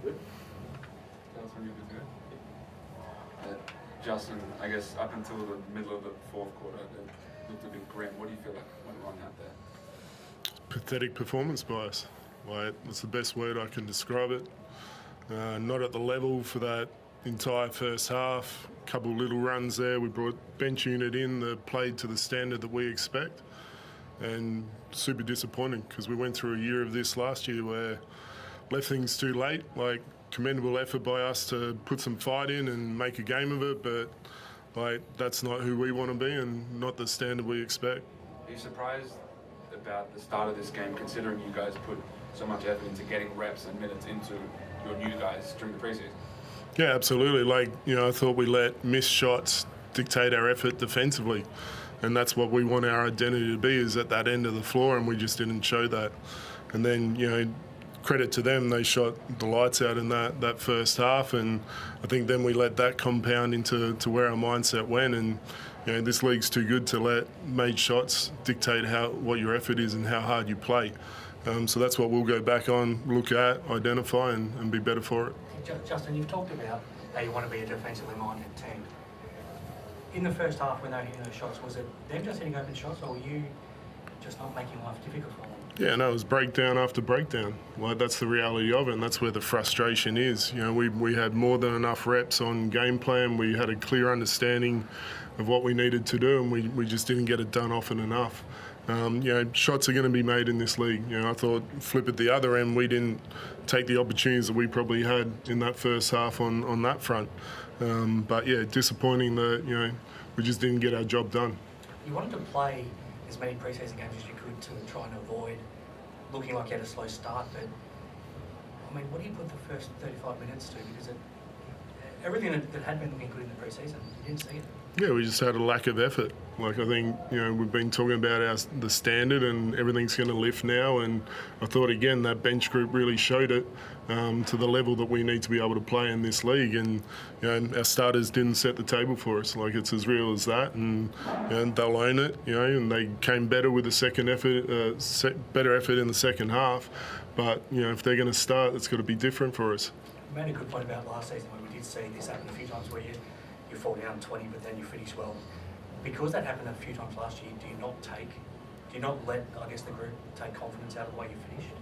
Good. That's when you're good to go. Justin, I guess up until the middle of the fourth quarter, it looked a bit grim. What do you feel like went wrong out there? Pathetic performance by us. Like, that's the best word I can describe it. Not at the level for that entire first half. A couple little runs there. We brought bench unit in that played to the standard that we expect. And super disappointing because we went through a year of this last year where left things too late. Like, commendable effort by us to put some fight in and make a game of it, but like, that's not who we want to be and not the standard we expect. Are you surprised about the start of this game, considering you guys put so much effort into getting reps and minutes into your new guys during the preseason? Yeah, absolutely. Like, I thought we let missed shots dictate our effort defensively, and that's what we want our identity to be, is at that end of the floor, and we just didn't show that. And then, credit to them, they shot the lights out in that first half, and I think then we let that compound into where our mindset went. And this league's too good to let made shots dictate what your effort is and how hard you play. So that's what we'll go back on, look at, identify, and be better for it. Justin, you've talked about how you want to be a defensively minded team. In the first half, when they were hitting those shots, was it them just hitting open shots, or were you just not making life difficult for them? Yeah, no, it was breakdown after breakdown. Like, that's the reality of it, and that's where the frustration is. We had more than enough reps on game plan. We had a clear understanding of what we needed to do, and we just didn't get it done often enough. Shots are going to be made in this league. I thought, flip at the other end, we didn't take the opportunities that we probably had in that first half on that front. But yeah, disappointing that we just didn't get our job done. You wanted to play as many preseason games as you could to try and avoid looking like you had a slow start, but I mean, what do you put the first 35 minutes to? Because everything that had been looking good in the preseason, you didn't see it. Yeah, we just had a lack of effort. Like, I think, we've been talking about the standard and everything's going to lift now, and I thought, again, that bench group really showed it to the level that we need to be able to play in this league, and our starters didn't set the table for us. Like, it's as real as that, and they'll own it, and they came better with the second effort, better effort in the second half, but, if they're going to start, it's got to be different for us. You made a good point about last season when we did see this happen a few times where you fall down 20, but then you finish well. Because that happened a few times last year, do you not let, I guess, the group take confidence out of the way you finished?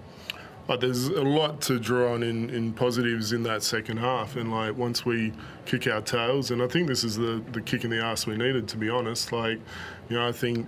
But there's a lot to draw on in positives in that second half, and like, once we kick our tails, and I think this is the kick in the arse we needed, to be honest. Like, I think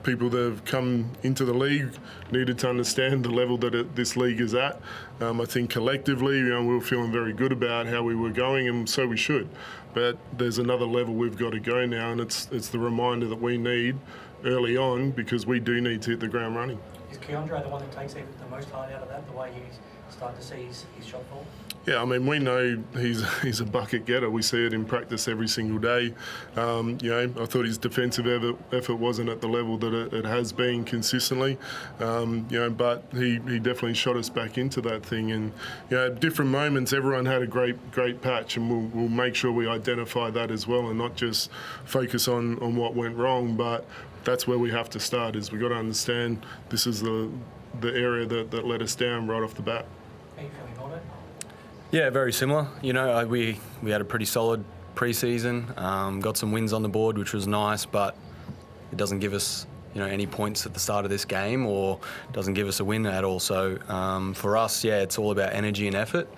people that have come into the league needed to understand the level that this league is at. I think collectively, we were feeling very good about how we were going, and so we should. But there's another level we've got to go now, and it's the reminder that we need early on, because we do need to hit the ground running. Is Keandre the one that takes the most heart out of that, the way you start to see his shot fall? Yeah, I mean, we know he's a bucket getter. We see it in practice every single day. I thought his defensive effort wasn't at the level that it has been consistently. But he definitely shot us back into that thing. And at different moments, everyone had a great patch, and we'll make sure we identify that as well, and not just focus on what went wrong. But that's where we have to start. Is we got to understand this is the area that let us down right off the bat. How are you feeling about it? Yeah, very similar. We had a pretty solid pre-season, got some wins on the board, which was nice, but it doesn't give us any points at the start of this game, or doesn't give us a win at all. So for us, it's all about energy and effort.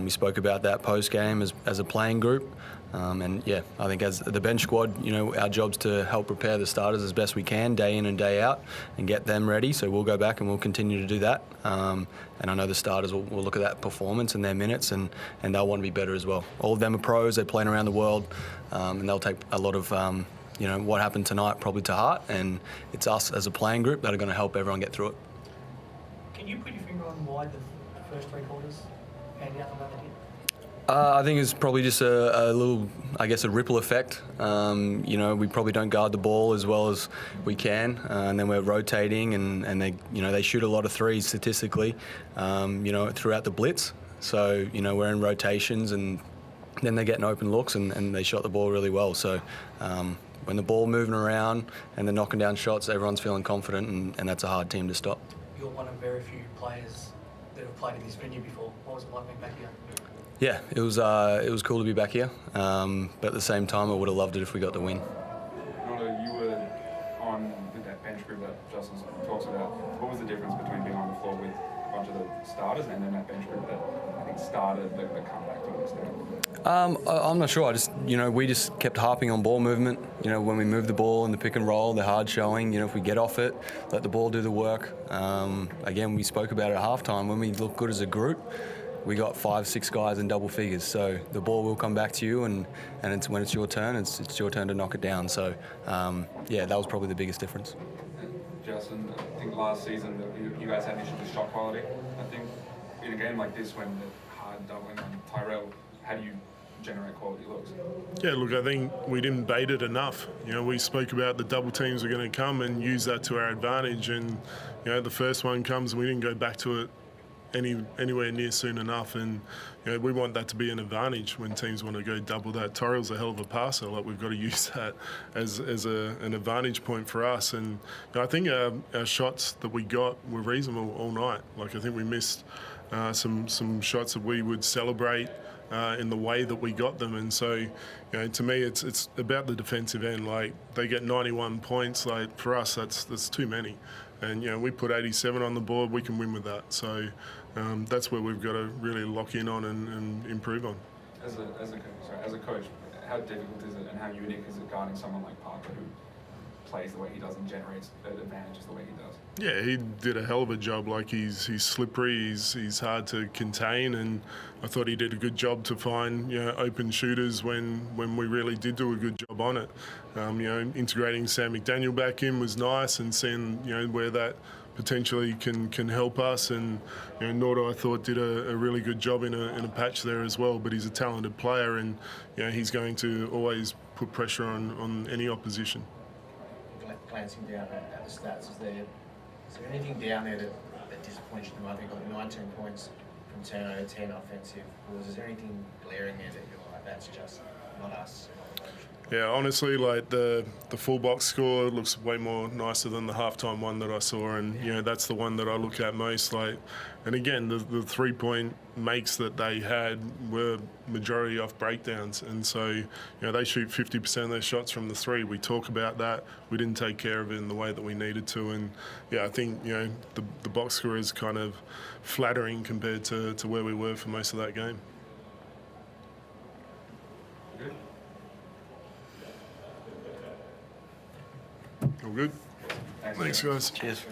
We spoke about that post-game as a playing group. I think as the bench squad, our job's to help prepare the starters as best we can, day in and day out, and get them ready. So we'll go back and we'll continue to do that. And I know the starters will look at that performance and their minutes, and they'll want to be better as well. All of them are pros, they're playing around the world, and they'll take a lot of what happened tonight probably to heart, and it's us as a playing group that are going to help everyone get through it. Can you put your finger on why the first three quarters panned out the way they did? I think it's probably just a little, a ripple effect. We probably don't guard the ball as well as we can, and then we're rotating, and they shoot a lot of threes statistically, throughout the blitz. So, we're in rotations, and then they're getting open looks, and they shot the ball really well. So when the ball moving around and they're knocking down shots, everyone's feeling confident, and that's a hard team to stop. You're one of very few players that have played in this venue before. What was it like being back here? Yeah, it was cool to be back here, but at the same time, I would have loved it if we got the win. Norton, you were on with that bench group that Justin talks about. What was the difference between being on the floor with a bunch of the starters and then that bench group that I think started the comeback to an extent? I'm not sure. We just kept harping on ball movement. When we move the ball in the pick and roll, the hard showing. If we get off it, let the ball do the work. Again, we spoke about it at halftime. When we look good as a group, we got 5-6 guys in double figures. So the ball will come back to you, and when it's your turn, it's your turn to knock it down. So that was probably the biggest difference. Justin, I think last season you guys had issues with shot quality. I think in a game like this, when the hard doubling on Tyrell, how do you generate quality looks? Yeah, look, I think we didn't bait it enough. We spoke about the double teams were going to come and use that to our advantage, and the first one comes and we didn't go back to it anywhere near soon enough, and we want that to be an advantage when teams want to go double that. Torrell's a hell of a passer. Like, we've got to use that as an advantage point for us, and I think our shots that we got were reasonable all night. Like, I think we missed some shots that we would celebrate in the way that we got them, and so to me it's about the defensive end. Like, they get 91 points. Like, for us, that's too many, and we put 87 on the board. We can win with that. So that's where we've got to really lock in on and improve on. As a coach, how difficult is it and how unique is it guarding someone like Parker who plays the way he does and generates advantages the way he does? Yeah, he did a hell of a job. Like, he's slippery, he's hard to contain, and I thought he did a good job to find open shooters when we really did do a good job on it. Integrating Sam McDaniel back in was nice, and seeing where that potentially can help us. And Nordo, I thought, did a really good job in a patch there as well. But he's a talented player, and he's going to always put pressure on any opposition. Glancing down at the stats, is there anything down there that disappoints you? I think got 19 points from 10 out of 10 offensive. Is there anything glaring there that you're like, that's just not us? Yeah, honestly, like the full box score looks way more nicer than the halftime one that I saw, and that's the one that I look at most. Like, and again, the 3-point makes that they had were majority off breakdowns, and so they shoot 50% of their shots from the three. We talk about that. We didn't take care of it in the way that we needed to, and I think the box score is kind of flattering compared to where we were for most of that game. All good. Thanks, guys. Cheers.